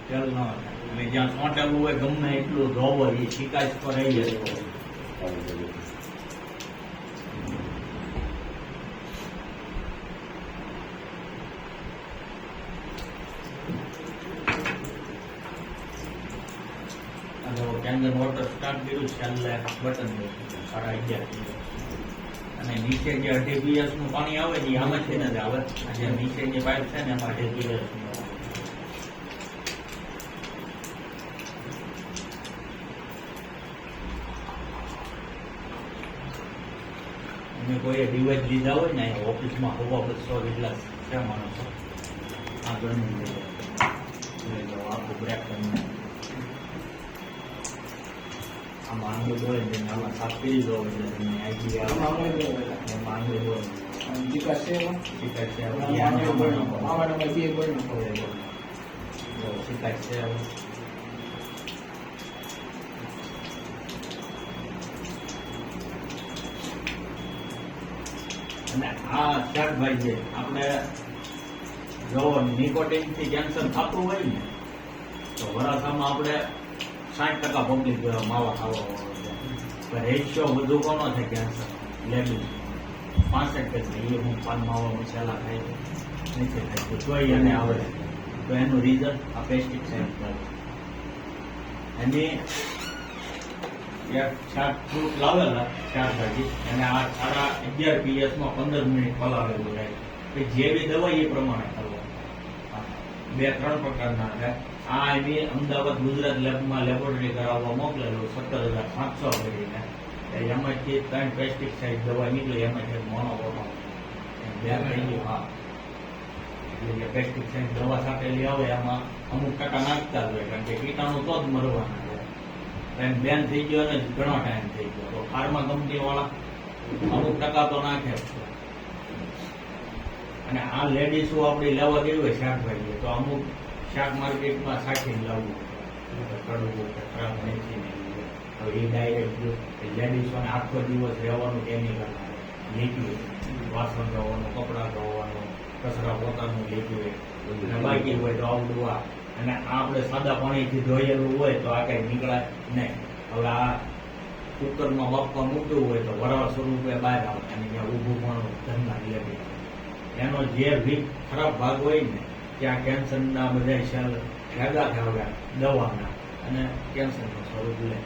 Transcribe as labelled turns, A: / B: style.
A: તેલ ન થાય અને જ્યાં ચોંટેલું હોય ગમે એટલું ધોવો એ શિકાયત પર રહી જતો હોય. કેન્દ્ર મોટર સ્ટાર્ટ કર્યું છેલ્લે બટન 11:30 કિલો અને નીચે જે 2.5 PS નું પાણી આવે ને આમાંથી નથી આવે. જે નીચેની પાઇપ છે ને એમાં 2.5 PS નું આવે. અને કોઈ ડિવાઇસ લીધા હોય ને ઓફિસમાં 100-200 જેટલા છે માણસો આ ઘણું લઈ લો આખું બ્રેક કરીને આમાં આંગળી હોય ને આમાં સાફ કરી દો એટલે તમને આઈડિયા એમાં આંગળી હોય શિકાયત છે શિકાયત છે. અને આ શાકભાજી છે આપણે જો નિકોટિન થી કેન્સર થતું હોય ને તો વરાસામાં આપણે 60% પબ્લિક માવા ખાવા પણ રેશિયો વધુ કોનો છે કેન્સર લેડીઝ 65% એ હું પાન માવા મસાલા ખાય નથી ખાય તોય એને આવે તો એનું રીઝન આ પેસ્ટિસાઇડ એની એક શાક ફ્રૂટ લાવેલા શાકભાજી અને આ 11.5 PS માં 15 મિનિટ પલાળેલું રહે કે જેવી દવા એ પ્રમાણે કરવા 2-3 પ્રકારના છે. આ એની અમદાવાદ ગુજરાત લેબમાં લેબોરેટરી કરાવવા મોકલેલું 17,700 કરીને એમાંથી 3 પેસ્ટિસાઇડ દવા નીકળી એમાંથી મોનોકોટો 2 થઈ ગયું. હા એટલે જે પેસ્ટિસાઇડ દવા છાંટેલી આવે એમાં અમુક ટકા નાખતા જ હોય કારણ કે કીટાણુ તો જ મરવાના છે. એમ બેન થઈ ગયો અને ઘણો ટાઈમ થઈ ગયો તો ફાર્મા કંપની વાળા અમુક ટકા તો નાખે છે. અને આ લેડીઝો આપણી લેવા ગઈ હોય શાકભાજી તો અમુક શાક માર્કેટમાં સાચીને લાવવું કડવું કે ખરાબ નથી ને હવે એ ડાયરેક્ટ લેડીઝોને આખો દિવસ રહેવાનું કેમિકલ લિક્વિડ વાસણ ધોવાનું કપડાં ધોવાનું કચરા પોતાનું લિક્વિડ અને બાકી હોય તો આવડું આ અને આપણે સાદા પાણીથી ધોયેલું હોય તો આ કંઈ નીકળાય નહીં. હવે આ કુકરમાં બાફવા મૂકવું હોય તો વરાળ સ્વરૂપે બહાર આવે અને જ્યાં ઊભું પણ ધંધા લેવી એનો જે વીક ખરાબ ભાગ હોય ને ત્યાં કેન્સરના બધા સેલ ભેગા થયા દવાના અને કેન્સરનું સ્વરૂપ લે.